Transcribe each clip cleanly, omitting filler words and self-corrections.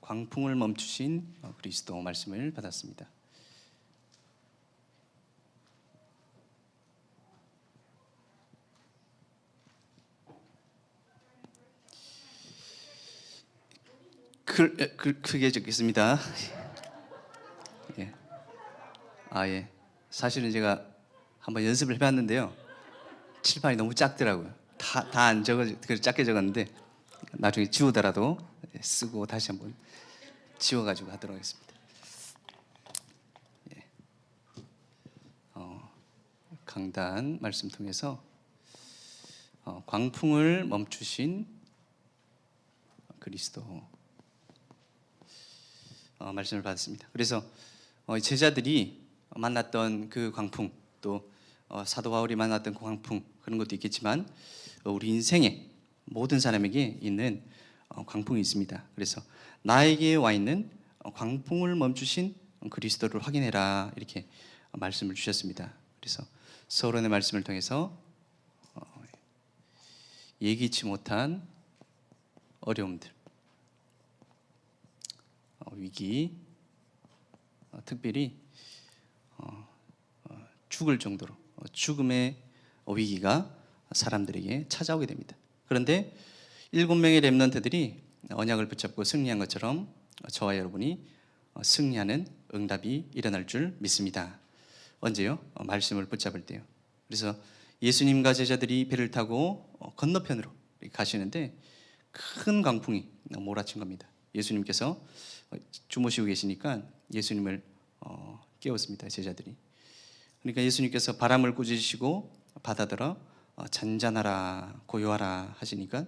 광풍을 멈추신 그리스도 말씀을 받았습니다. 크게 적겠습니다. 예. 예. 사실은 제가 한번 연습을 해봤는데요. 칠판이 너무 작더라고요. 다 안 작게 적었는데 나중에 지우더라도 쓰고 다시 한번 지워가지고 하도록 하겠습니다. 예. 강단 말씀 통해서 광풍을 멈추신 그리스도 말씀을 받았습니다. 그래서 제자들이 만났던 그 광풍, 또 사도 바울이 만났던 그 광풍, 그런 것도 있겠지만 우리 인생에 모든 사람에게 있는 광풍이 있습니다. 그래서 나에게 와 있는 광풍을 멈추신 그리스도를 확인해라, 이렇게 말씀을 주셨습니다. 그래서 서론의 말씀을 통해서 예기치 못한 어려움들, 위기, 특별히 죽을 정도로 죽음의 위기가 사람들에게 찾아오게 됩니다. 그런데 7명의 렘넌트들이 언약을 붙잡고 승리한 것처럼 저와 여러분이 승리하는 응답이 일어날 줄 믿습니다. 언제요? 말씀을 붙잡을 때요. 그래서 예수님과 제자들이 배를 타고 건너편으로 가시는데 큰 광풍이 몰아친 겁니다. 예수님께서 주무시고 계시니까 예수님을 깨웠습니다. 제자들이. 그러니까 예수님께서 바람을 꾸짖으시고 바다들어 잔잔하라 고요하라 하시니까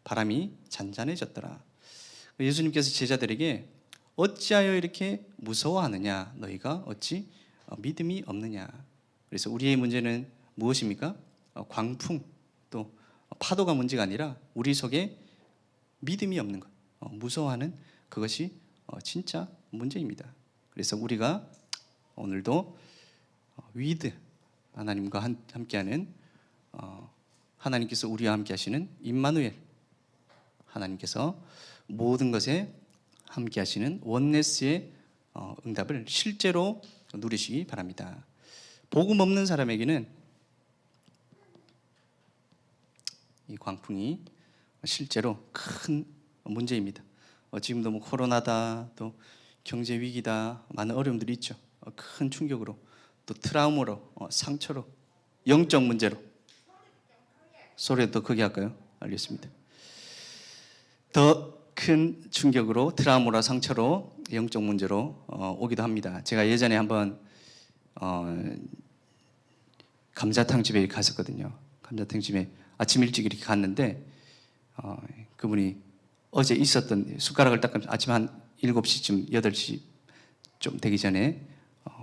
바람이 잔잔해졌더라. 예수님께서 제자들에게 어찌하여 이렇게 무서워하느냐, 너희가 어찌 믿음이 없느냐. 그래서 우리의 문제는 무엇입니까? 광풍, 또 파도가 문제가 아니라 우리 속에 믿음이 없는 것, 무서워하는 그것이 진짜 문제입니다. 그래서 우리가 오늘도 위드 하나님과 함께하는 하나님께서 우리와 함께 하시는 임마누엘, 하나님께서 모든 것에 함께 하시는 원네스의 응답을 실제로 누리시기 바랍니다. 복음 없는 사람에게는 이 광풍이 실제로 큰 문제입니다. 지금도 뭐 코로나다, 또 경제 위기다, 많은 어려움들이 있죠. 큰 충격으로, 또 트라우마로, 상처로, 영적 문제로. 소리 더 크게 할까요? 알겠습니다. 더 큰 충격으로, 트라우마로, 상처로, 영적 문제로 오기도 합니다. 제가 예전에 한번 감자탕 집에 갔었거든요. 감자탕 집에 아침 일찍 이렇게 갔는데 그분이 어제 있었던 숟가락을 닦으면서 아침 한 7시쯤 8시 좀 되기 전에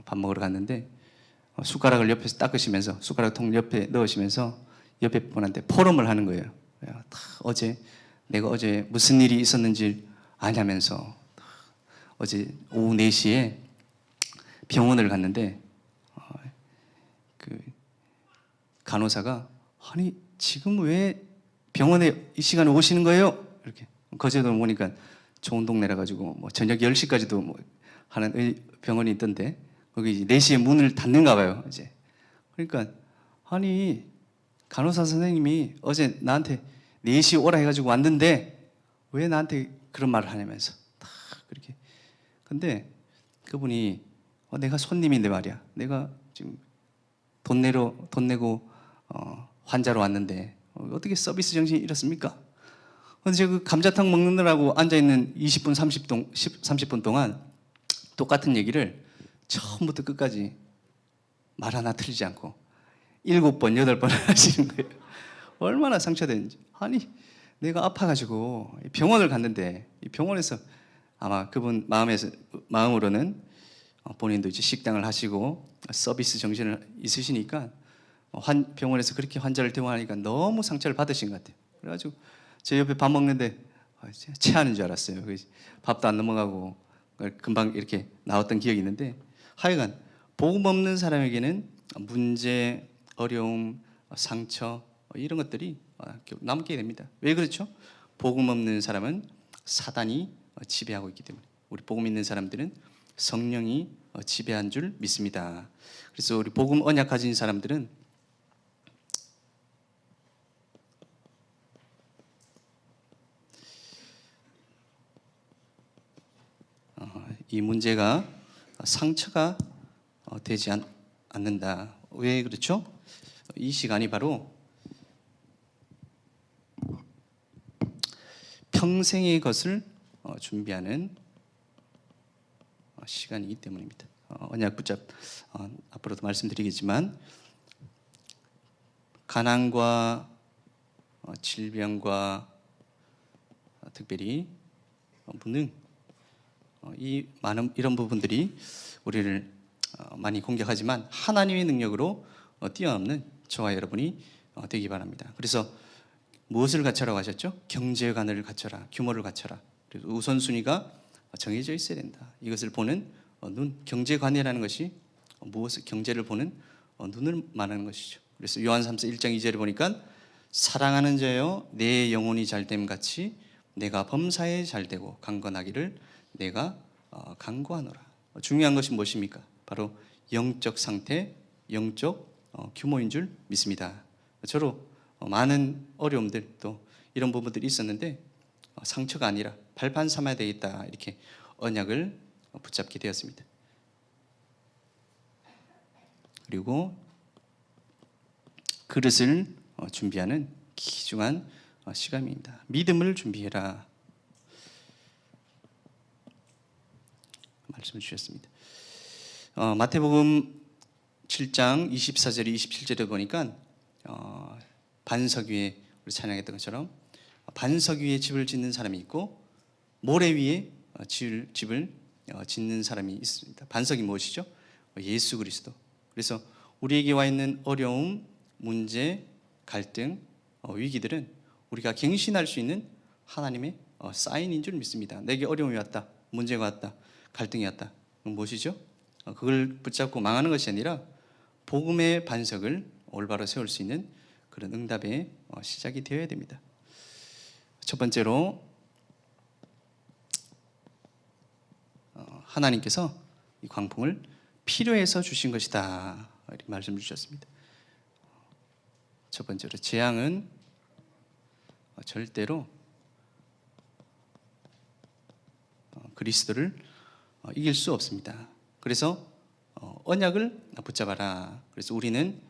밥 먹으러 갔는데 숟가락을 옆에서 닦으시면서 숟가락통 옆에 넣으시면서 옆에 분한테 포럼을 하는 거예요. 내가 어제 무슨 일이 있었는지 아냐면서 어제 오후 4시에 병원을 갔는데 그 간호사가 아니 지금 왜 병원에 이 시간에 오시는 거예요? 이렇게 거제도 오니까 좋은 동네라 가지고 뭐 저녁 10시까지도 뭐 하는 병원이 있던데 거기 이제 4시에 문을 닫는가 봐요. 이제 그러니까 아니 간호사 선생님이 어제 나한테 4시에 오라 해가지고 왔는데 왜 나한테 그런 말을 하냐면서 다 그렇게. 근데 그분이 내가 손님인데 말이야. 내가 지금 돈 내고 환자로 왔는데 어떻게 서비스 정신이 이렇습니까? 근데 제가 그 감자탕 먹느라고 앉아있는 20분, 30분 동안 똑같은 얘기를 처음부터 끝까지 말 하나 틀리지 않고 7번, 8번 하시는 거예요. 얼마나 상처되는지. 아니, 내가 아파가지고 병원을 갔는데 이 병원에서 아마 그분 마음으로는 본인도 이제 식당을 하시고 서비스 정신을 있으시니까 병원에서 그렇게 환자를 대우하니까 너무 상처를 받으신 것 같아요. 그래가지고 제 옆에 밥 먹는데 체하는 줄 알았어요. 밥도 안 넘어가고 금방 이렇게 나왔던 기억이 있는데 하여간 복음 없는 사람에게는 문제, 어려움, 상처 이런 것들이 남게 됩니다. 왜 그렇죠? 복음 없는 사람은 사단이 지배하고 있기 때문에 우리 복음 있는 사람들은 성령이 지배한 줄 믿습니다. 그래서 우리 복음 언약 가진 사람들은 이 문제가 상처가 되지 않는다. 왜 그렇죠? 이 시간이 바로 평생의 것을 준비하는 시간이기 때문입니다. 언약 붙잡 앞으로도 말씀드리겠지만 가난과 질병과 특별히 무능 이 많은 이런 부분들이 우리를 많이 공격하지만 하나님의 능력으로 뛰어넘는 저와 여러분이 되기 바랍니다. 그래서 무엇을 갖춰라고 하셨죠? 경제관을 갖춰라, 규모를 갖춰라. 그래서 우선순위가 정해져 있어야 된다. 이것을 보는 눈, 경제관이라는 것이 무엇을 경제를 보는 눈을 말하는 것이죠. 그래서 요한 3서 1장 2절에 보니까 사랑하는 자여 내 영혼이 잘됨 같이 내가 범사에 잘되고 강건하기를 내가 간구하노라. 중요한 것이 무엇입니까? 바로 영적 상태, 영적 규모인 줄 믿습니다. 저로 많은 어려움들 또 이런 부분들이 있었는데 상처가 아니라 발판 삼아야 되겠다 이렇게 언약을 붙잡게 되었습니다. 그리고 그릇을 준비하는 귀중한 시간입니다. 믿음을 준비해라 말씀을 주셨습니다. 마태복음 7장 24절 27절에 보니까 반석 위에 우리 찬양했던 것처럼 반석 위에 집을 짓는 사람이 있고 모래 위에 집을 짓는 사람이 있습니다. 반석이 무엇이죠? 예수 그리스도. 그래서 우리에게 와 있는 어려움, 문제, 갈등, 위기들은 우리가 갱신할 수 있는 하나님의 사인인 줄 믿습니다. 내게 어려움이 왔다, 문제가 왔다, 갈등이 왔다. 그럼 무엇이죠? 그걸 붙잡고 망하는 것이 아니라 복음의 반석을 올바로 세울 수 있는 그런 응답의 시작이 되어야 됩니다. 첫 번째로 하나님께서 이 광풍을 필요해서 주신 것이다 이렇게 말씀 주셨습니다. 첫 번째로 재앙은 절대로 그리스도를 이길 수 없습니다. 그래서 언약을 붙잡아라. 그래서 우리는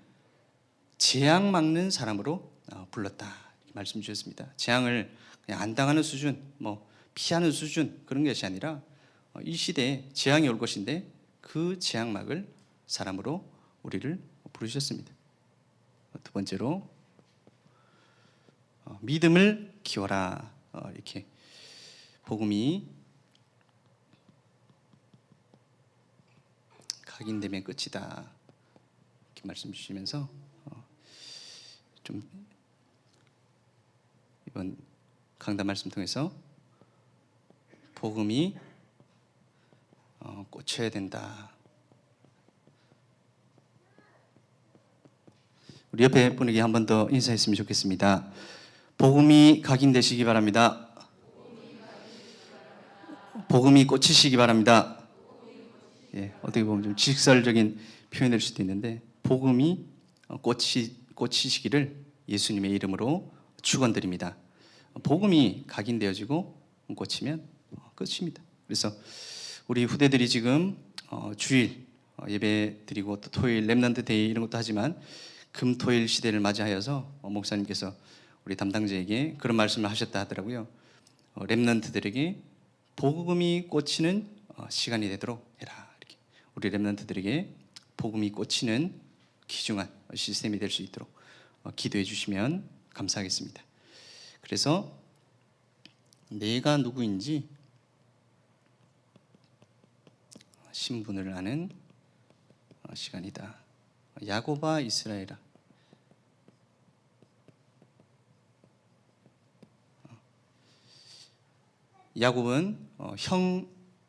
재앙 막는 사람으로 불렀다 이렇게 말씀 주셨습니다. 재앙을 그냥 안 당하는 수준, 피하는 수준 그런 것이 아니라 이 시대에 재앙이 올 것인데 그 재앙 막을 사람으로 우리를 부르셨습니다. 두 번째로 믿음을 키워라 이렇게 복음이 각인되면 끝이다 이렇게 말씀 주시면서 좀 이번 강단 말씀 통해서 복음이 꽂혀야 된다. 우리 옆에 분에게 한 번 더 인사했으면 좋겠습니다. 복음이 각인되시기 바랍니다. 복음이 꽂히시기 바랍니다. 예, 어떻게 보면 좀 직설적인 표현일 수도 있는데 복음이 꽂히시기를 예수님의 이름으로 축원드립니다. 복음이 각인되어지고 꽂히면 끝입니다. 그래서 우리 후대들이 지금 주일 예배 드리고 또 토요일 렘넌트 데이 이런 것도 하지만 금토일 시대를 맞이하여서 목사님께서 우리 담당자에게 그런 말씀을 하셨다 하더라고요. 렘넌트들에게 복음이 꽂히는 시간이 되도록 해라. 이렇게 우리 렘넌트들에게 복음이 꽂히는 귀중한 시스템이 될 수 있도록 기도해 주시면 감사하겠습니다. 그래서 내가 누구인지 신분을 아는 시간이다. 야곱아 이스라엘아. 야곱은 형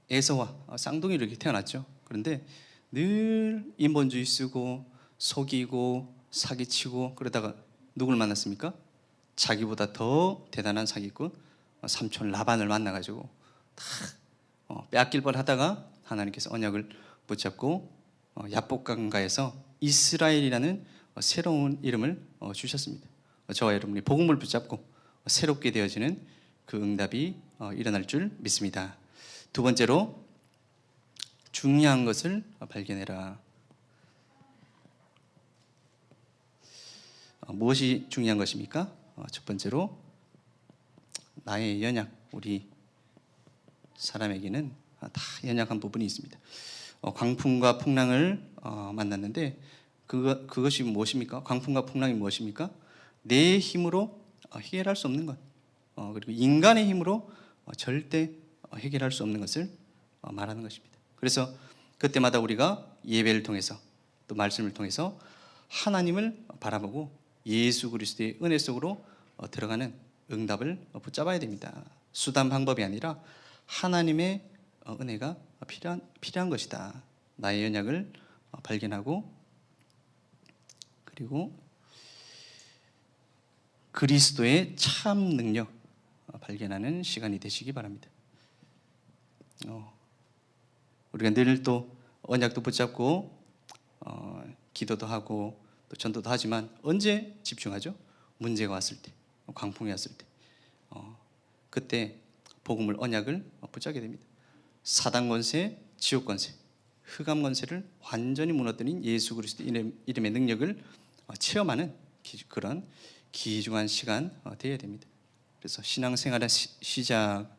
에서와 쌍둥이로 이렇게 태어났죠. 그런데 늘 인본주의 쓰고 속이고 사기치고 그러다가 누굴 만났습니까? 자기보다 더 대단한 사기꾼 삼촌 라반을 만나가지고 빼앗길 뻔하다가 하나님께서 언약을 붙잡고 야복강가에서 이스라엘이라는 새로운 이름을 주셨습니다. 저와 여러분이 복음을 붙잡고 새롭게 되어지는 그 응답이 일어날 줄 믿습니다. 두 번째로 중요한 것을 발견해라. 무엇이 중요한 것입니까? 첫 번째로 나의 연약, 우리 사람에게는 다 연약한 부분이 있습니다. 광풍과 풍랑을 만났는데 그것이 무엇입니까? 광풍과 풍랑이 무엇입니까? 내 힘으로 해결할 수 없는 것, 그리고 인간의 힘으로 절대 해결할 수 없는 것을 말하는 것입니다. 그래서 그때마다 우리가 예배를 통해서 또 말씀을 통해서 하나님을 바라보고 예수 그리스도의 은혜 속으로 들어가는 응답을 붙잡아야 됩니다. 수단 방법이 아니라 하나님의 은혜가 필요한 것이다. 나의 연약을 발견하고 그리고 그리스도의 참 능력 발견하는 시간이 되시기 바랍니다. 우리가 늘 또 언약도 붙잡고 기도도 하고 또 전도도 하지만 언제 집중하죠? 문제가 왔을 때, 광풍이 왔을 때, 그때 복음을 언약을 붙잡게 됩니다. 사단 권세, 지옥 권세, 흑암 권세를 완전히 무너뜨린 예수 그리스도 이름의 능력을 체험하는 그런 귀중한 시간 되어야 됩니다. 그래서 신앙생활을 시작하시면서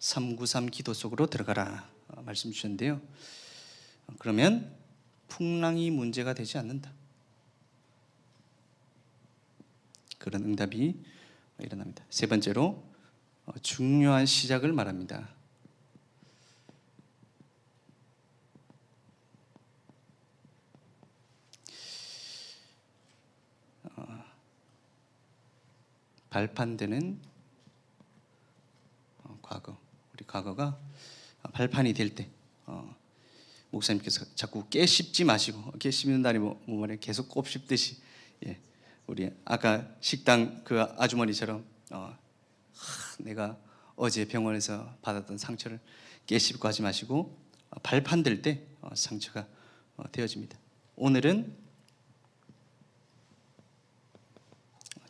393 기도 속으로 들어가라 말씀 주셨는데요. 그러면 풍랑이 문제가 되지 않는다. 그런 응답이 일어납니다. 세 번째로 중요한 시작을 말합니다. 발판되는 과거, 우리 과거가 발판이 될 때 목사님께서 자꾸 깨씹지 마시고, 깨씹는다니 뭐 말해 계속 꼽 씹듯이, 우리 아까 식당 그 아주머니처럼 내가 어제 병원에서 받았던 상처를 깨씹고 하지 마시고 발판될 때 상처가 되어집니다. 오늘은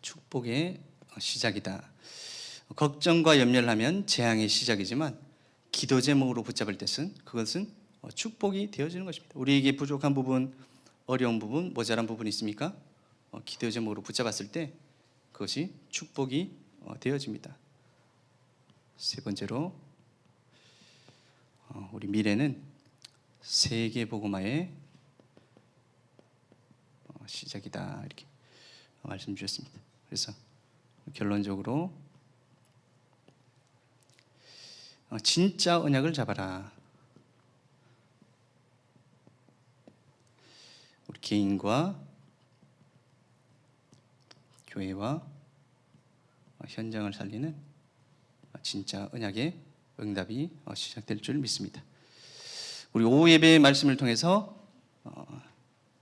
축복의 시작이다. 걱정과 염려를 하면 재앙의 시작이지만 기도 제목으로 붙잡을 때는 그것은 축복이 되어지는 것입니다. 우리에게 부족한 부분, 어려운 부분, 모자란 부분이 있습니까? 기도 제목으로 붙잡았을 때 그것이 축복이 되어집니다. 세 번째로 우리 미래는 세계 복음화의 시작이다, 이렇게 말씀 주셨습니다. 그래서 결론적으로 진짜 언약을 잡아라. 우리 개인과 교회와 현장을 살리는 진짜 언약의 응답이 시작될 줄 믿습니다. 우리 오후 예배의 말씀을 통해서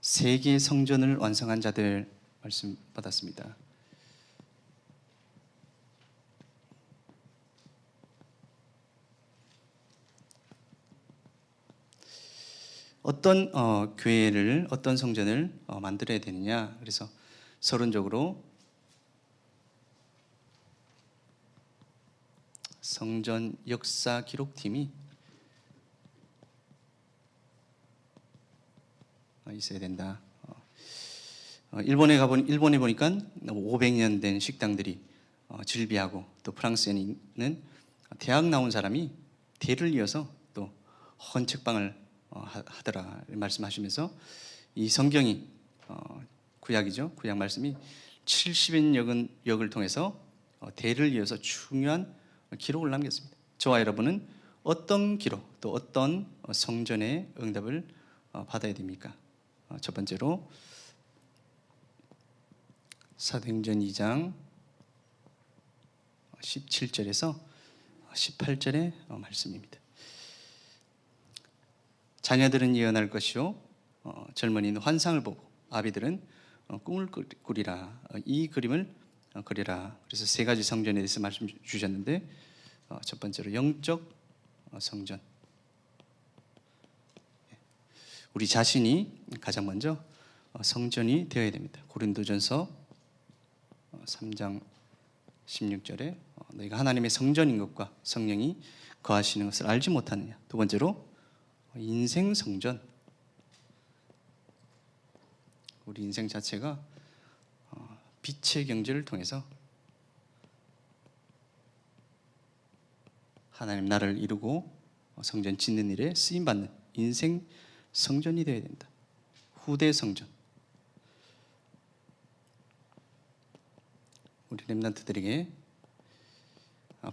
세계 성전을 완성한 자들 말씀 받았습니다. 어떤 교회를, 어떤 성전을 만들어야 되느냐. 그래서 서론적으로 성전 역사 기록팀이 있어야 된다. 일본에 보니까 500년 된 식당들이 즐비하고, 또 프랑스에는 대학 나온 사람이 대를 이어서 또 헌책방을 하더라 말씀하시면서 이 성경이 구약이죠. 구약 말씀이 70인 역을 통해서 대를 이어서 중요한 기록을 남겼습니다. 저와 여러분은 어떤 기록, 또 어떤 성전의 응답을 받아야 됩니까? 첫 번째로 사도행전 2장 17절에서 18절의 말씀입니다. 자녀들은 예언할 것이요, 젊은이는 환상을 보고 아비들은 꿈을 꾸리라. 이 그림을 그리라. 그래서 세 가지 성전에 대해서 말씀 주셨는데 첫 번째로 영적 성전. 우리 자신이 가장 먼저 성전이 되어야 됩니다. 고린도전서 3장 16절에 너희가 하나님의 성전인 것과 성령이 거하시는 것을 알지 못하느냐. 두 번째로 인생 성전. 우리 인생 자체가 빛의 경지를 통해서 하나님 나라를 이루고 성전 짓는 일에 쓰임받는 인생 성전이 되어야 된다. 후대 성전. 우리 렘넌트들에게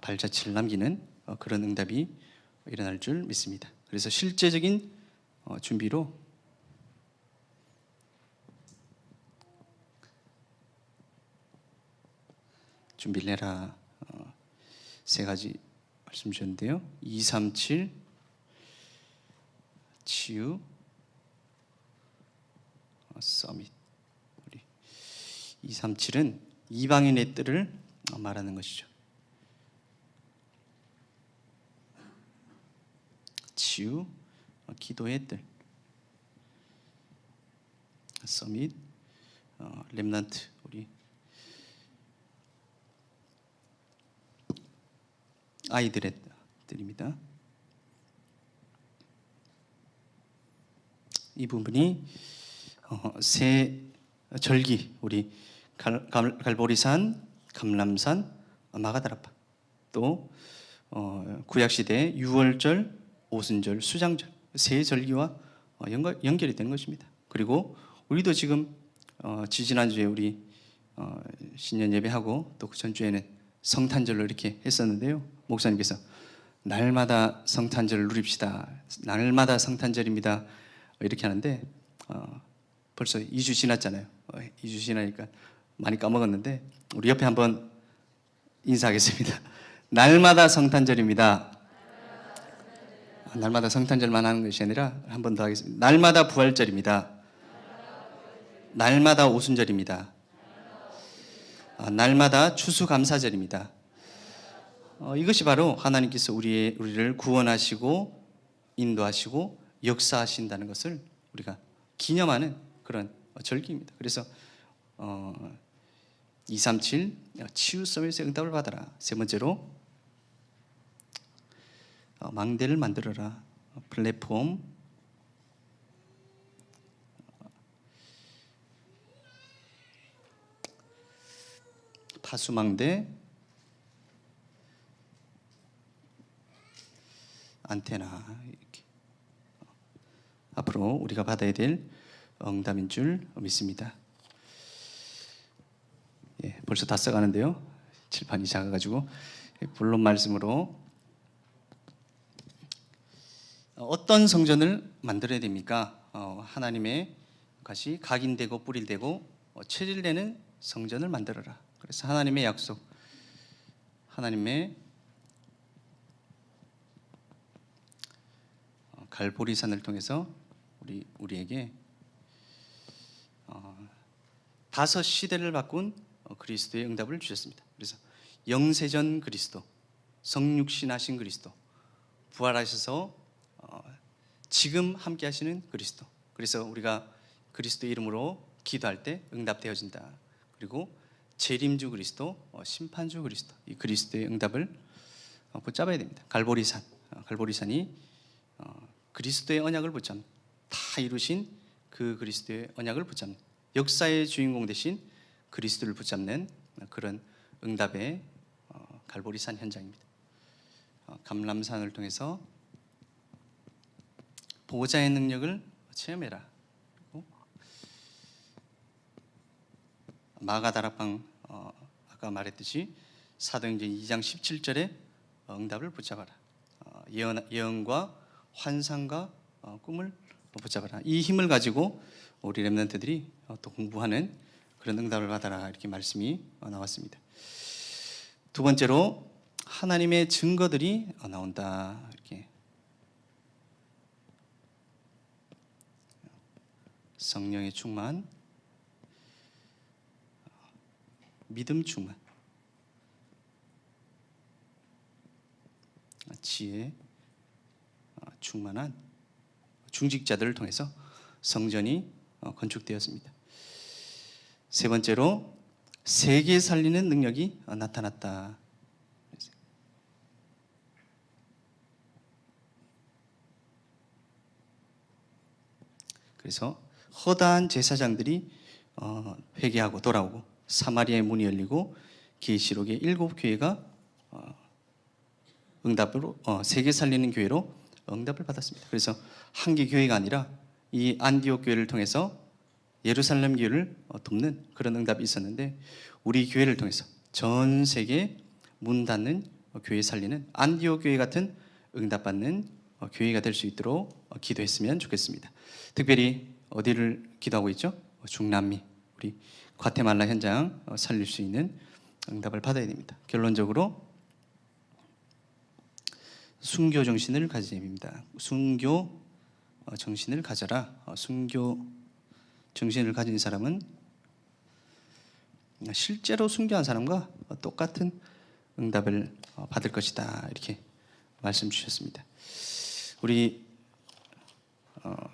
발자취를 남기는 그런 응답이 일어날 줄 믿습니다. 그래서 실제적인 준비로 준비를 해라. 세 가지 말씀 주셨는데요. 237 치유 서밋. 우리 237은 이방인의 뜰을 말하는 것이죠. 치유 기도의 뜰. 서밋 렘넌트 우리 아이들의 뜰입니다. 이 부분이 세 절기 우리 갈보리산, 감람산, 마가다라파 또 구약 시대 유월절, 오순절, 수장절 세 절기와 연결이 된 것입니다. 그리고 우리도 지금 지지난주에 우리 신년 예배하고 또 그 전주에는 성탄절로 이렇게 했었는데요. 목사님께서 날마다 성탄절을 누립시다. 날마다 성탄절입니다. 이렇게 하는데 벌써 2주 지났잖아요. 2주 지나니까 많이 까먹었는데 우리 옆에 한번 인사하겠습니다. 날마다 성탄절입니다. 날마다 성탄절만 하는 것이 아니라 한 번 더 하겠습니다. 날마다 부활절입니다. 날마다 오순절입니다. 날마다 추수감사절입니다. 이것이 바로 하나님께서 우리를 구원하시고 인도하시고 역사하신다는 것을 우리가 기념하는 그런 절기입니다. 그래서 237 치유 서밋의 응답을 받아라. 세 번째로 망대를 만들어라. 플랫폼 파수망대 안테나 이렇게 앞으로 우리가 받아야 될 응답인 줄 믿습니다. 예, 벌써 다 써가는데요. 칠판이 작아가지고 본론 말씀으로 어떤 성전을 만들어야 됩니까? 하나님의 것이 각인되고 뿌리되고 체질되는 성전을 만들어라. 그래서 하나님의 약속, 하나님의 갈보리산을 통해서 우리에게 5 시대를 바꾼 그리스도의 응답을 주셨습니다. 그래서 영세전 그리스도, 성육신하신 그리스도, 부활하셔서 지금 함께 하시는 그리스도. 그래서 우리가 그리스도 이름으로 기도할 때 응답되어진다. 그리고 재림주 그리스도, 심판주 그리스도. 이 그리스도의 응답을 붙잡아야 됩니다. 갈보리산이 그리스도의 언약을 붙잡는, 다 이루신 그 그리스도의 언약을 붙잡는, 역사의 주인공 되신 그리스도를 붙잡는 그런 응답의 갈보리산 현장입니다. 감람산을 통해서 보호자의 능력을 체험해라. 그리고 마가다락방 아까 말했듯이 사도행전 2장 17절에 응답을 붙잡아라. 예언과 환상과 꿈을 붙잡아라. 이 힘을 가지고 우리 렘넌트들이 또 공부하는 그런 응답을 받아라. 이렇게 말씀이 나왔습니다. 두 번째로 하나님의 증거들이 나온다. 이렇게 성령의 충만, 믿음 충만, 지혜 충만한 중직자들을 통해서 성전이 건축되었습니다. 세 번째로 세계 살리는 능력이 나타났다. 그래서 허다한 제사장들이 회개하고 돌아오고 사마리아의 문이 열리고 계시록의 7교회가 응답으로 세계 살리는 교회로 응답을 받았습니다. 그래서 한 개 교회가 아니라 이 안디옥 교회를 통해서 예루살렘 교회를 돕는 그런 응답이 있었는데 우리 교회를 통해서 전 세계 문 닫는 교회 살리는 안디옥 교회 같은 응답받는 교회가 될 수 있도록 기도했으면 좋겠습니다. 특별히 어디를 기도하고 있죠? 중남미, 우리 과테말라 현장 살릴 수 있는 응답을 받아야 됩니다. 결론적으로 순교 정신을 가집니다. 순교 정신을 가져라. 순교 정신을 가진 사람은 실제로 순교한 사람과 똑같은 응답을 받을 것이다. 이렇게 말씀 주셨습니다. 우리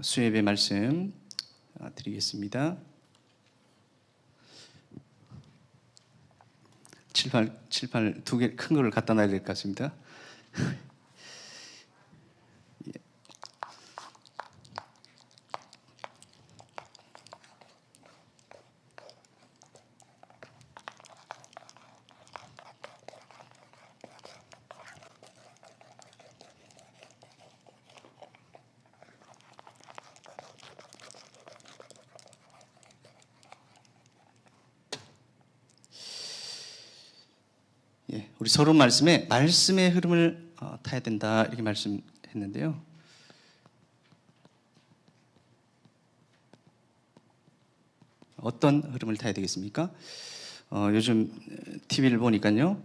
수예배 말씀 드리겠습니다. 7판 두 개 큰 거를 갖다 놔야 될 것 같습니다. 우리 서론 말씀에 말씀의 흐름을 타야 된다 이렇게 말씀했는데요. 어떤 흐름을 타야 되겠습니까? 요즘 TV를 보니까요,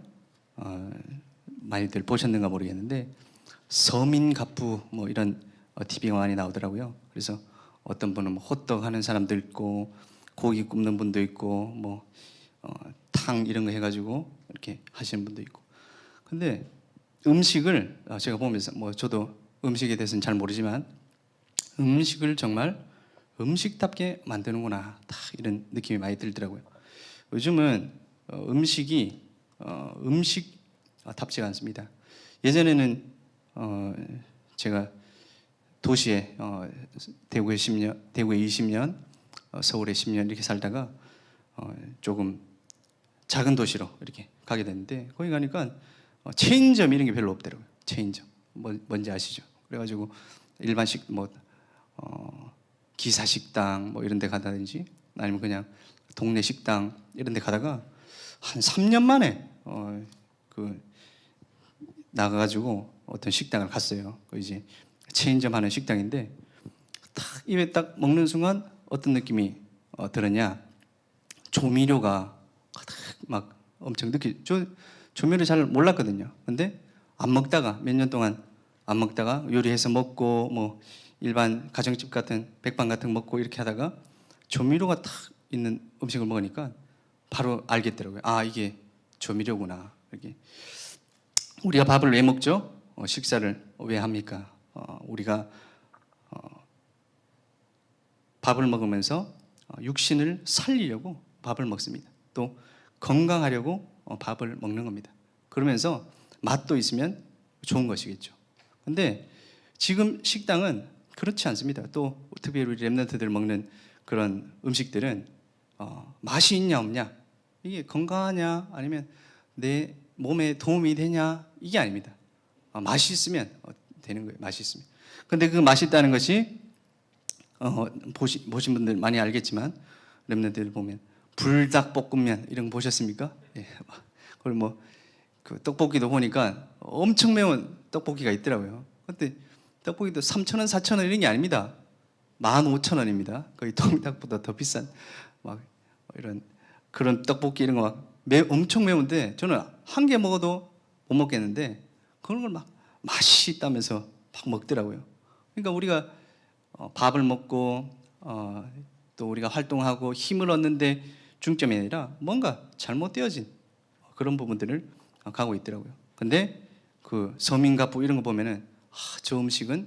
많이들 보셨는가 모르겠는데 서민갑부 뭐 이런 TV가 많이 나오더라고요. 그래서 어떤 분은 뭐 호떡 하는 사람도 있고 고기 굽는 분도 있고 뭐 탕 이런 거 해가지고 이렇게 하시는 분도 있고. 근데 음식을 제가 보면서 뭐 저도 음식에 대해서는 잘 모르지만 음식을 정말 음식답게 만드는구나, 다 이런 느낌이 많이 들더라고요. 요즘은 음식이 음식답지가 않습니다. 예전에는 제가 도시에 대구에 10년, 대구에 20년, 서울에 10년 이렇게 살다가 조금 작은 도시로 이렇게 가게 됐는데 거기 가니까 체인점 이런 게 별로 없더라고요. 체인점 뭔지 아시죠? 그래가지고 일반식 뭐 기사식당 뭐 이런 데 가다든지 아니면 그냥 동네 식당 이런 데 가다가 한 3년 만에 그 나가가지고 어떤 식당을 갔어요. 그 이제 체인점 하는 식당인데 딱 입에 딱 먹는 순간 어떤 느낌이 들었냐? 조미료가 막 엄청 저 조미료 잘 몰랐거든요. 근데 안 먹다가 몇 년 동안 안 먹다가 요리해서 먹고 뭐 일반 가정집 같은 백반 같은 거 먹고 이렇게 하다가 조미료가 탁 있는 음식을 먹으니까 바로 알겠더라고요. 아, 이게 조미료구나. 이렇게 우리가 밥을 왜 먹죠? 식사를 왜 합니까? 우리가 밥을 먹으면서 육신을 살리려고 밥을 먹습니다. 또 건강하려고 밥을 먹는 겁니다. 그러면서 맛도 있으면 좋은 것이겠죠. 근데 지금 식당은 그렇지 않습니다. 또 특별히 우리 랩런트들 먹는 그런 음식들은 맛이 있냐 없냐, 이게 건강하냐 아니면 내 몸에 도움이 되냐, 이게 아닙니다. 맛이 있으면 되는 거예요. 맛이 있으면. 근데 그 맛있다는 것이 보신 분들 많이 알겠지만 랩런트들 보면 불닭볶음면 이런 거 보셨습니까? 예. 그리고 뭐 그 떡볶이도 보니까 엄청 매운 떡볶이가 있더라고요. 근데 떡볶이도 3,000원, 4,000원 이런 게 아닙니다. 15,000원입니다. 거의 통닭보다 더 비싼 막 이런 그런 떡볶이 이런 거 막 엄청 매운데 저는 한 개 먹어도 못 먹겠는데 그런 걸 막 맛이 있다면서 막 먹더라고요. 그러니까 우리가 밥을 먹고 또 우리가 활동하고 힘을 얻는데 중점이 아니라 뭔가 잘못되어진 그런 부분들을 가고 있더라고요. 근데 그 서민가부 이런 거 보면은 저 음식은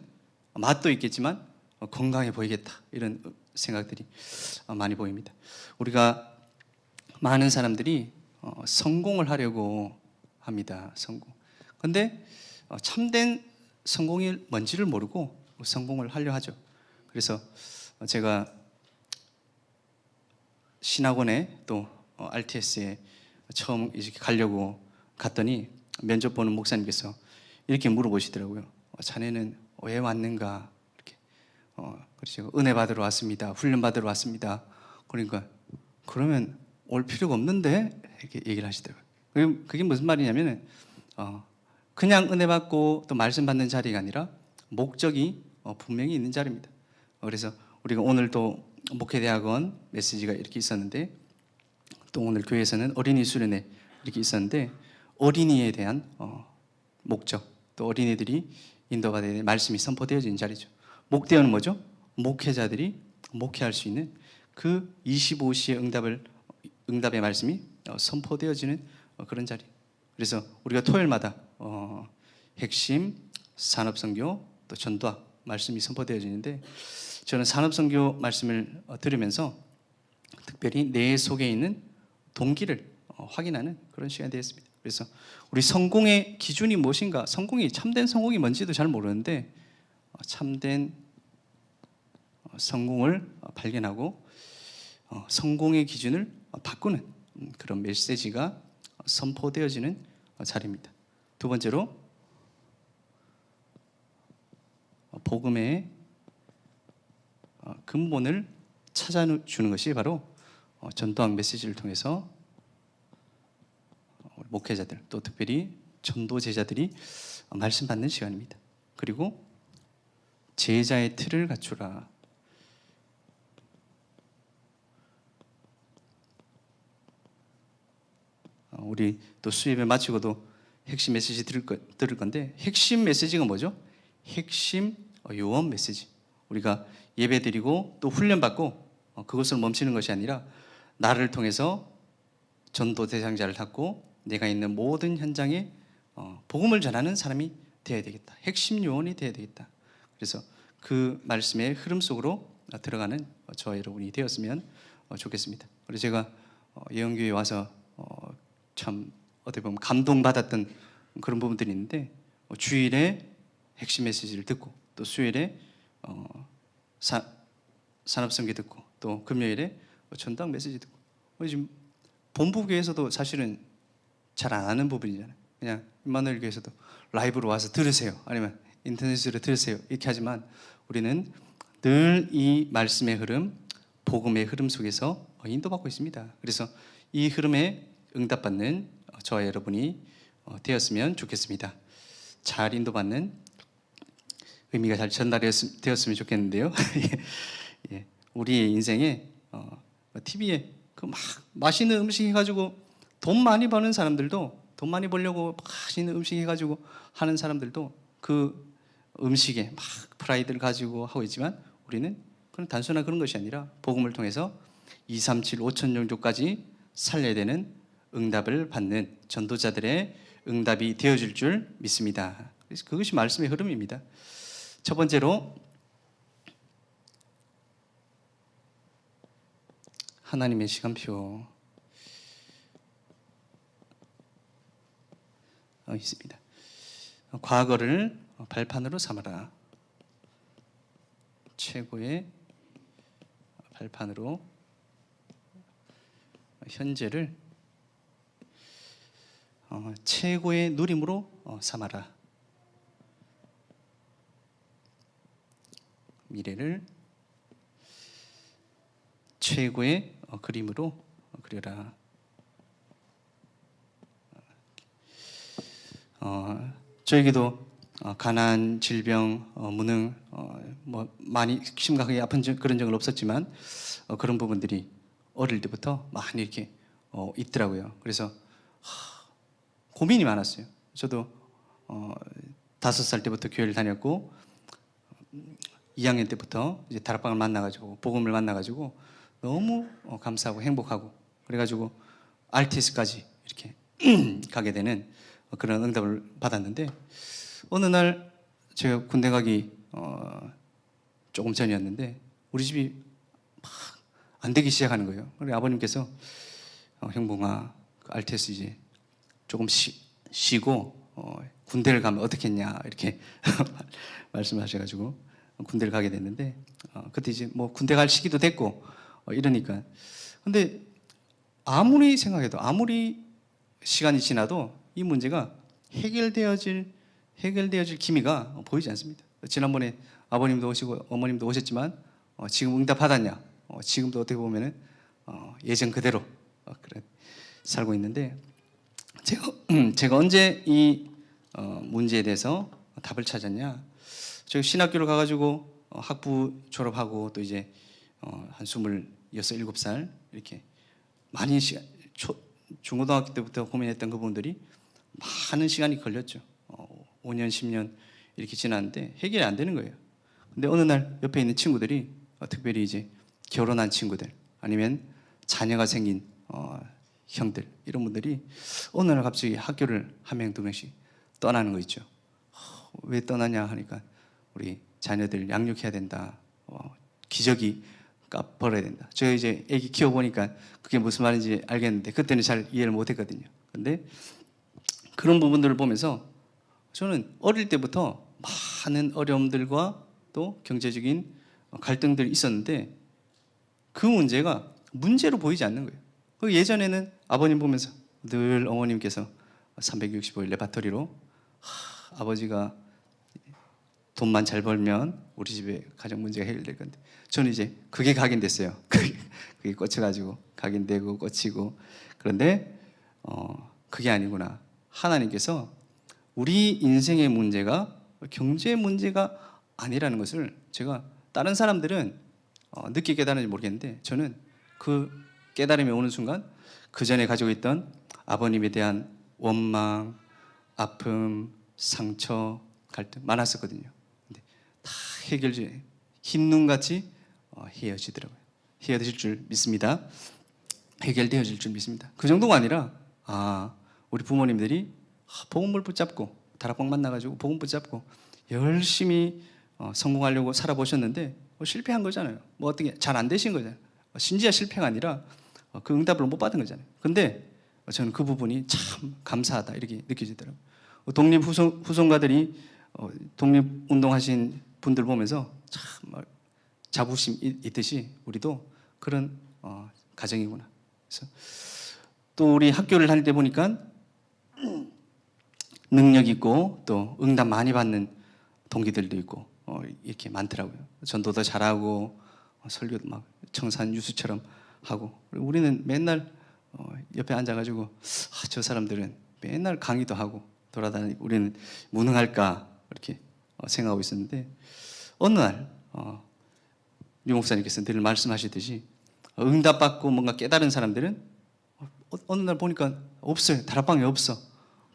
맛도 있겠지만 건강해 보이겠다 이런 생각들이 많이 보입니다. 우리가 많은 사람들이 성공을 하려고 합니다. 성공. 근데 참된 성공이 뭔지를 모르고 성공을 하려 하죠. 그래서 제가 신학원에 또 RTS에 처음 이렇게 가려고 갔더니 면접 보는 목사님께서 이렇게 물어보시더라고요. 자네는 왜 왔는가? 이렇게. 그래서 은혜 받으러 왔습니다. 훈련 받으러 왔습니다. 그러니까 그러면 올 필요가 없는데 이렇게 얘기를 하시더라고요. 그게 무슨 말이냐면은 그냥 은혜 받고 또 말씀 받는 자리가 아니라 목적이 분명히 있는 자리입니다. 그래서 우리가 오늘 또 목회대학원 메시지가 이렇게 있었는데 또 오늘 교회에서는 어린이 수련회 이렇게 있었는데 어린이에 대한 목적 또 어린이들이 인도받아야 될 말씀이 선포되어진 자리죠. 목대어는 뭐죠? 목회자들이 목회할 수 있는 그 25시의 응답의 말씀이 선포되어지는 그런 자리. 그래서 우리가 토요일마다 핵심 산업선교 또 전도학 말씀이 선포되어지는데 저는 산업선교 말씀을 들으면서 특별히 내 속에 있는 동기를 확인하는 그런 시간이 되었습니다. 그래서 우리 성공의 기준이 무엇인가, 성공이 참된 성공이 뭔지도 잘 모르는데 참된 성공을 발견하고 성공의 기준을 바꾸는 그런 메시지가 선포되어지는 자리입니다. 두 번째로 복음의 근본을 찾아주는 것이 바로 전도학 메시지를 통해서 목회자들 또 특별히 전도 제자들이 말씀 받는 시간입니다. 그리고 제자의 틀을 갖추라. 우리 또 수요일에 마치고도 핵심 메시지 들을 건데 핵심 메시지가 뭐죠? 핵심 요원 메시지. 우리가 예배드리고 또 훈련받고 그것을 멈추는 것이 아니라 나를 통해서 전도 대상자를 찾고 내가 있는 모든 현장에 복음을 전하는 사람이 되어야 되겠다. 핵심 요원이 되어야 되겠다. 그래서 그 말씀의 흐름 속으로 들어가는 저와 여러분이 되었으면 좋겠습니다. 그래서 제가 예언교회에 와서 참 어떻게 보면 감동받았던 그런 부분들이 있는데 주일에 핵심 메시지를 듣고 또 수요일에 산업선교 듣고 또 금요일에 전도학 메시지 듣고 지금 본부교회에서도 사실은 잘 안 하는 부분이잖아요. 그냥 임마누엘 교회에서도 라이브로 와서 들으세요. 아니면 인터넷으로 들으세요. 이렇게 하지만 우리는 늘 이 말씀의 흐름, 복음의 흐름 속에서 인도받고 있습니다. 그래서 이 흐름에 응답받는 저와 여러분이 되었으면 좋겠습니다. 잘 인도받는 의미가 잘 전달되었으면 좋겠는데요. 예, 우리의 인생에 TV에 그 막 맛있는 음식 해가지고 돈 많이 버는 사람들도 돈 많이 벌려고 맛있는 음식 해가지고 하는 사람들도 그 음식에 막 프라이드를 가지고 하고 있지만 우리는 그런 단순한 그런 것이 아니라 복음을 통해서 2, 3, 7, 5천 정도까지 살려야 되는 응답을 받는 전도자들의 응답이 되어줄 줄 믿습니다. 그래서 그것이 말씀의 흐름입니다. 첫 번째로 하나님의 시간표 있습니다. 과거를 발판으로 삼아라. 최고의 발판으로 현재를 최고의 누림으로 삼아라. 미래를 최고의 그림으로 그려라. 저에게도 가난, 질병, 무능, 뭐 많이 심각하게 아픈 그런 적은 없었지만 그런 부분들이 어릴 때부터 많이 이렇게 있더라고요. 그래서 고민이 많았어요. 저도 5살 때부터 교회를 다녔고 2학년 때부터 이제 다락방을 만나가지고 복음을 만나가지고 너무 감사하고 행복하고 그래가지고 RTS까지 이렇게 가게 되는 그런 응답을 받았는데, 어느 날 제가 군대 가기 조금 전이었는데 우리 집이 막 안 되기 시작하는 거예요. 우리 아버님께서 형봉아, 그 RTS 이제 조금 쉬고 군대를 가면 어떻겠냐 이렇게 말씀하셔가지고 군대를 가게 됐는데, 그때 이제 뭐 군대 갈 시기도 됐고 이러니까, 근데 아무리 생각해도, 아무리 시간이 지나도 이 문제가 해결되어질 기미가 보이지 않습니다. 지난번에 아버님도 오시고 어머님도 오셨지만 지금 응답 받았냐? 지금도 어떻게 보면은 예전 그대로 그래 살고 있는데, 제가 언제 이 문제에 대해서 답을 찾았냐? 제가 신학교를 가가지고 학부 졸업하고 또 이제 한 26, 7살 이렇게 많이 중고등학교 때부터 고민했던 그분들이 많은 시간이 걸렸죠. 5년, 10년 이렇게 지났는데 해결이 안 되는 거예요. 근데 어느 날 옆에 있는 친구들이 특별히 이제 결혼한 친구들 아니면 자녀가 생긴 형들, 이런 분들이 어느 날 갑자기 학교를 한 명, 두 명씩 떠나는 거 있죠. 왜 떠나냐 하니까 우리 자녀들 양육해야 된다. 기저귀 벌어야 된다. 제가 이제 애기 키워보니까 그게 무슨 말인지 알겠는데 그때는 잘 이해를 못했거든요. 근데 그런 부분들을 보면서 저는 어릴 때부터 많은 어려움들과 또 경제적인 갈등들이 있었는데 그 문제가 문제로 보이지 않는 거예요. 예전에는 아버님 보면서 늘 어머님께서 365일 레파토리로 아버지가 돈만 잘 벌면 우리 집에 가정 문제가 해결될 건데, 저는 이제 그게 각인됐어요. 그게 꽂혀가지고 각인되고 꽂히고. 그런데 그게 아니구나. 하나님께서 우리 인생의 문제가 경제 문제가 아니라는 것을, 제가 다른 사람들은 늦게 깨달은지 모르겠는데 저는 그 깨달음이 오는 순간 그 전에 가지고 있던 아버님에 대한 원망, 아픔, 상처, 갈등 많았었거든요. 근데 다 흰눈같이 헤어지더라고요. 헤어질 줄 믿습니다. 해결되어질 줄 믿습니다. 그 정도가 아니라 우리 부모님들이 복음을 붙잡고 다락방 만나가지고 복음 붙잡고 열심히 성공하려고 살아보셨는데 실패한 거잖아요. 뭐 어떻게 잘 안 되신 거잖아요. 심지어 실패가 아니라 그 응답을 못 받은 거잖아요. 근데 저는 그 부분이 참 감사하다 이렇게 느껴지더라고요. 독립후손가들이 독립운동하신 분들 보면서 참 자부심 있듯이 우리도 그런 가정이구나. 그래서 또 우리 학교를 다닐 때 보니까 능력 있고 또 응답 많이 받는 동기들도 있고 이렇게 많더라고요. 전도도 잘하고 설교도 막 청산 유수처럼 하고, 우리는 맨날 옆에 앉아가지고 저 사람들은 맨날 강의도 하고 돌아다니고 우리는 무능할까 이렇게 생각하고 있었는데, 어느 날 유 목사님께서 늘 말씀하시듯이 응답받고 뭔가 깨달은 사람들은 어느 날 보니까 없어요. 다락방에 없어.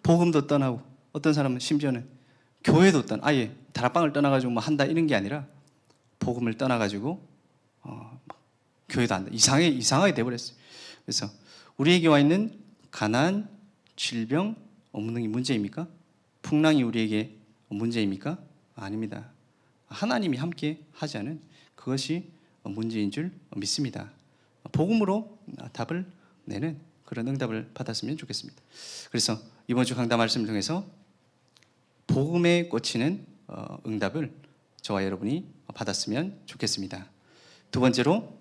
복음도 떠나고, 어떤 사람은 심지어는 교회도 아예 다락방을 떠나가지고 뭐 한다 이런 게 아니라 복음을 떠나가지고 교회도 한다. 이상하게 돼버렸어요. 그래서 우리에게 와 있는 가난, 질병, 무능이 문제입니까? 풍랑이 우리에게 문제입니까? 아닙니다. 하나님이 함께 하지 않은 그것이 문제인 줄 믿습니다. 복음으로 답을 내는 그런 응답을 받았으면 좋겠습니다. 그래서 이번 주 강단 말씀을 통해서 복음에 꽂히는 응답을 저와 여러분이 받았으면 좋겠습니다. 두 번째로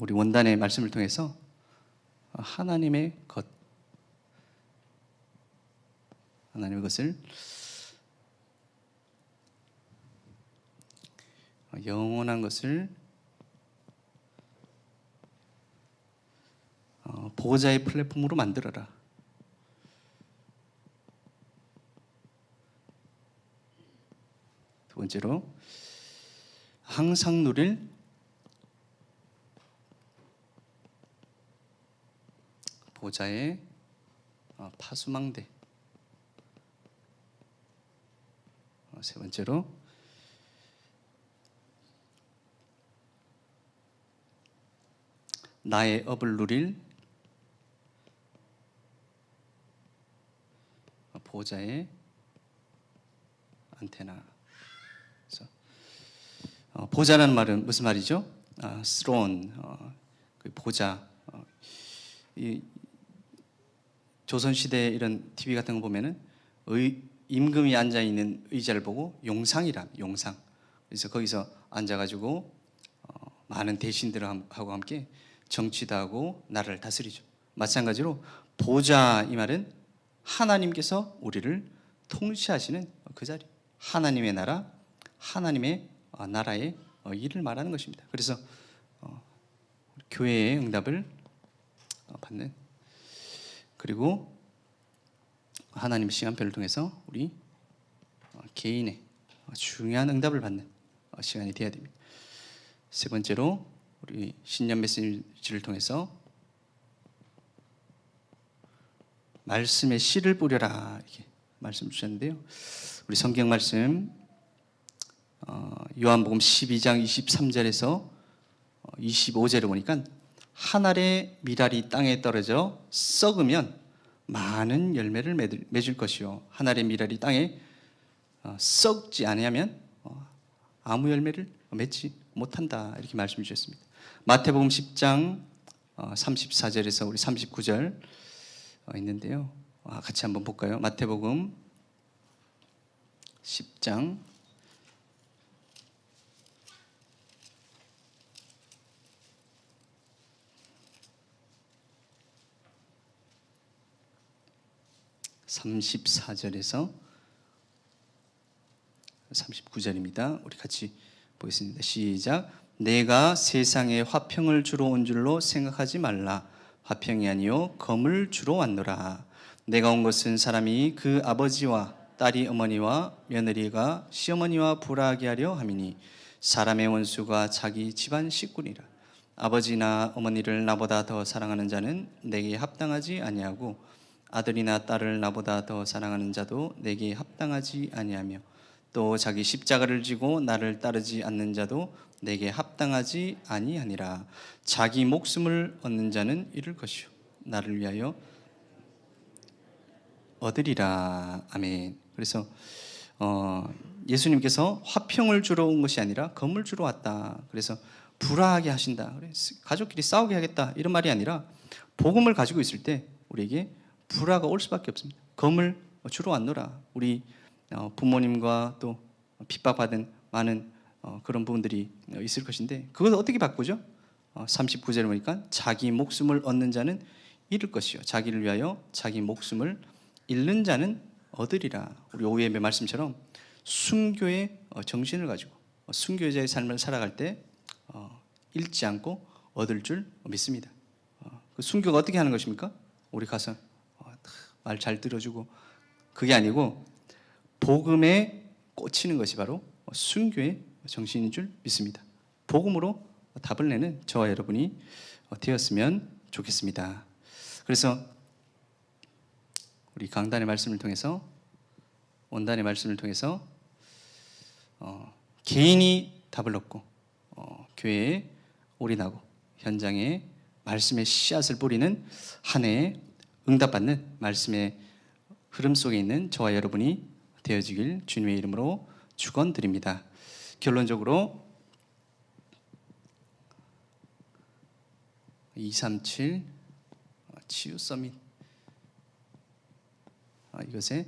우리 원단의 말씀을 통해서 하나님의 것을 영원한 것을 보호자의 플랫폼으로 만들어라. 두 번째로 항상 누릴 보호자의 파수망대. 세 번째로 나의 업을 누릴 보좌의 안테나. 그래서 보좌라는 말은 무슨 말이죠? throne, 그 보좌. 이 조선 시대 이런 TV 같은 거 보면은 임금이 앉아 있는 의자를 보고 용상이라 용상. 그래서 거기서 앉아가지고 많은 대신들하고 함께 정치도 하고 나라를 다스리죠. 마찬가지로 보좌 이 말은 하나님께서 우리를 통치하시는 그 자리, 하나님의 나라, 하나님의 나라의 일을 말하는 것입니다. 그래서 교회의 응답을 받는, 그리고 하나님의 시간표를 통해서 우리 개인의 중요한 응답을 받는 시간이 되어야 됩니다. 세 번째로 우리 신년 메시지를 통해서 말씀에 씨를 뿌려라 이렇게 말씀 주셨는데요. 우리 성경 말씀 요한복음 12장 23절에서 25절을 보니까 한 알의 밀알이 땅에 떨어져 썩으면 많은 열매를 맺을 것이요 한 알의 밀알이 땅에 썩지 아니하면 아무 열매를 맺지 못한다 이렇게 말씀 주셨습니다. 마태복음 10장 34절에서 우리 39절 있는데요. 같이 한번 볼까요? 마태복음 10장 34절에서 39절입니다. 우리 같이 보겠습니다. 시작. 내가 세상에 화평을 주러 온 줄로 생각하지 말라. 화평이 아니요 검을 주러 왔노라. 내가 온 것은 사람이 그 아버지와 딸이 어머니와 며느리가 시어머니와 불화하게 하려 함이니 사람의 원수가 자기 집안 식구니라. 아버지나 어머니를 나보다 더 사랑하는 자는 내게 합당하지 아니하고 아들이나 딸을 나보다 더 사랑하는 자도 내게 합당하지 아니하며 또 자기 십자가를 지고 나를 따르지 않는 자도 내게 합당하지 아니하니라. 자기 목숨을 얻는 자는 잃을 것이요 나를 위하여 얻으리라. 아멘. 그래서 예수님께서 화평을 주러 온 것이 아니라 검을 주러 왔다. 그래서 불화하게 하신다, 가족끼리 싸우게 하겠다 이런 말이 아니라 복음을 가지고 있을 때 우리에게 불화가 올 수밖에 없습니다. 검을 주러 왔노라. 우리 부모님과 또 핍박받은 많은 그런 부분들이 있을 것인데 그것을 어떻게 바꾸죠? 39절에 보니까 자기 목숨을 얻는 자는 잃을 것이요 자기를 위하여 자기 목숨을 잃는 자는 얻으리라. 우리 오예배 말씀처럼 순교의 정신을 가지고 순교자의 삶을 살아갈 때 잃지 않고 얻을 줄 믿습니다. 그 순교가 어떻게 하는 것입니까? 우리 가서 말 잘 들어주고 그게 아니고 복음에 꽂히는 것이 바로 순교의 정신인 줄 믿습니다. 복음으로 답을 내는 저와 여러분이 되었으면 좋겠습니다. 그래서 우리 강단의 말씀을 통해서 원단의 말씀을 통해서 개인이 답을 얻고 교회에 올인하고 현장에 말씀의 씨앗을 뿌리는 한 해에 응답받는 말씀의 흐름 속에 있는 저와 여러분이 되어지길 주님의 이름으로 축원드립니다. 결론적으로 237 치유 서밋 이것에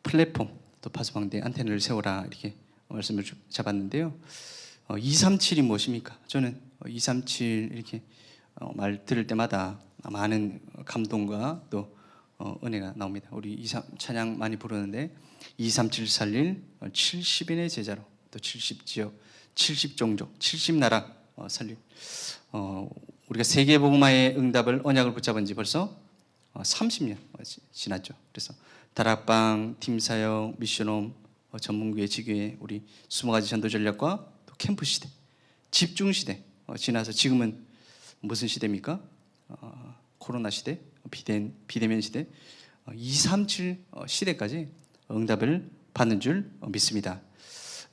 플랫폼 또 파수방대 안테나를 세워라 이렇게 말씀을 잡았는데요. 237이 무엇입니까? 저는 237 이렇게 말 들을 때마다 많은 감동과 또 은혜가 나옵니다. 우리 찬양 많이 부르는데 237 살릴 70인의 제자로 또 70지역 70종족 70나라 살릴 우리가 세계복음화의 응답을 언약을 붙잡은 지 벌써 30년 지났죠. 그래서 다락방, 팀사역, 미션홈, 전문교회, 지교회 우리 20가지 전도 전략과 또 캠프 시대, 집중 시대 지나서 지금은 무슨 시대입니까? 코로나 시대, 비대면 시대, 237 시대까지 응답을 받는 줄 믿습니다.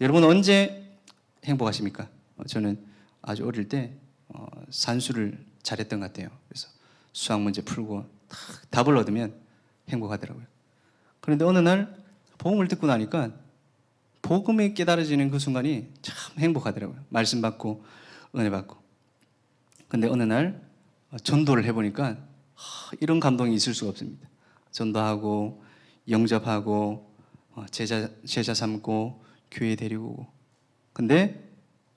여러분 언제 행복하십니까? 저는 아주 어릴 때 산수를 잘했던 것 같아요. 그래서 수학 문제 풀고 딱 답을 얻으면 행복하더라고요. 그런데 어느 날 복음을 듣고 나니까 복음에 깨달아지는 그 순간이 참 행복하더라고요. 말씀 받고 은혜 받고. 근데 어느 날 전도를 해보니까 이런 감동이 있을 수가 없습니다. 전도하고 영접하고 제자 삼고 교회 데리고 오고. 근데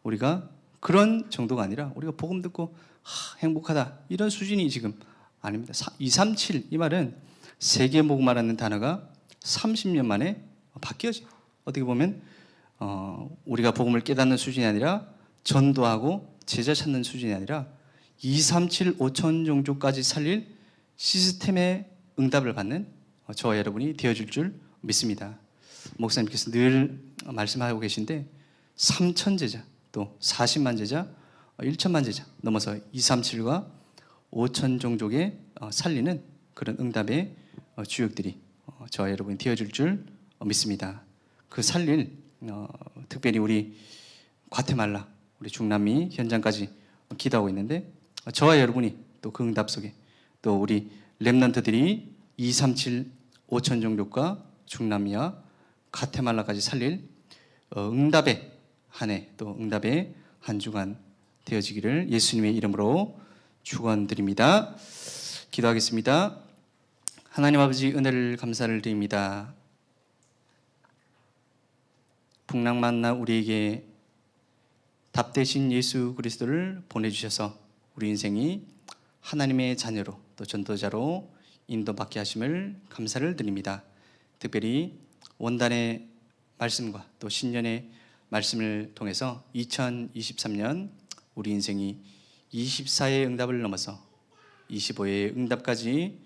우리가 그런 정도가 아니라 우리가 복음 듣고 행복하다 이런 수준이 지금 아닙니다. 237 이 말은 세계 복음화라는 단어가 30년 만에 바뀌어져요. 어떻게 보면 우리가 복음을 깨닫는 수준이 아니라 전도하고 제자 찾는 수준이 아니라 237 5천 종족까지 살릴 시스템의 응답을 받는 저와 여러분이 되어줄 줄 믿습니다. 목사님께서 늘 말씀하고 계신데 3천 제자 또 40만 제자 1천만 제자 넘어서 237과 5천 종족에 살리는 그런 응답의 주역들이 저와 여러분이 되어줄 줄 믿습니다. 그 살릴 특별히 우리 과테말라 우리 중남미 현장까지 기도하고 있는데 저와 여러분이 또 그 응답 속에 또 우리 렘넌트들이 237 5천 종족과 중남미와 과테말라까지 살릴 응답의 한 해 또 응답의 한 주간 되어지기를 예수님의 이름으로 축원드립니다. 기도하겠습니다. 하나님 아버지 은혜를 감사를 드립니다. 풍랑만나 우리에게 답 대신 예수 그리스도를 보내주셔서 우리 인생이 하나님의 자녀로 또 전도자로 인도받게 하심을 감사를 드립니다. 특별히 원단의 말씀과 또 신년의 말씀을 통해서 2023년 우리 인생이 24의 응답을 넘어서 25의 응답까지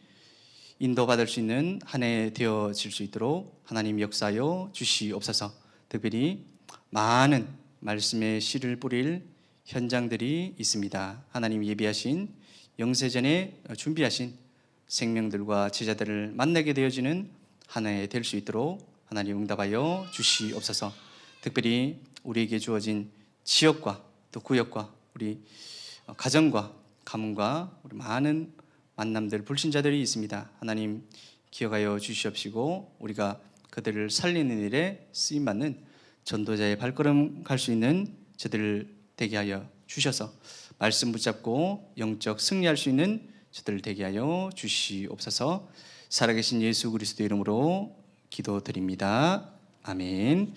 인도받을 수 있는 한 해 되어질 수 있도록 하나님 역사하여 주시옵소서. 특별히 많은 말씀의 씨를 뿌릴 현장들이 있습니다. 하나님 예비하신 영세전에 준비하신 생명들과 제자들을 만나게 되어지는 한 해 될 수 있도록 하나님 응답하여 주시옵소서. 특별히 우리에게 주어진 지역과 또 구역과 우리 가정과 가문과 우리 많은 만남들 불신자들이 있습니다. 하나님 기억하여 주시옵시고 우리가 그들을 살리는 일에 쓰임받는 전도자의 발걸음 갈 수 있는 저들을 되게 하여 주셔서 말씀 붙잡고 영적 승리할 수 있는 저들을 되게 하여 주시옵소서. 살아계신 예수 그리스도 이름으로 기도드립니다. 아멘.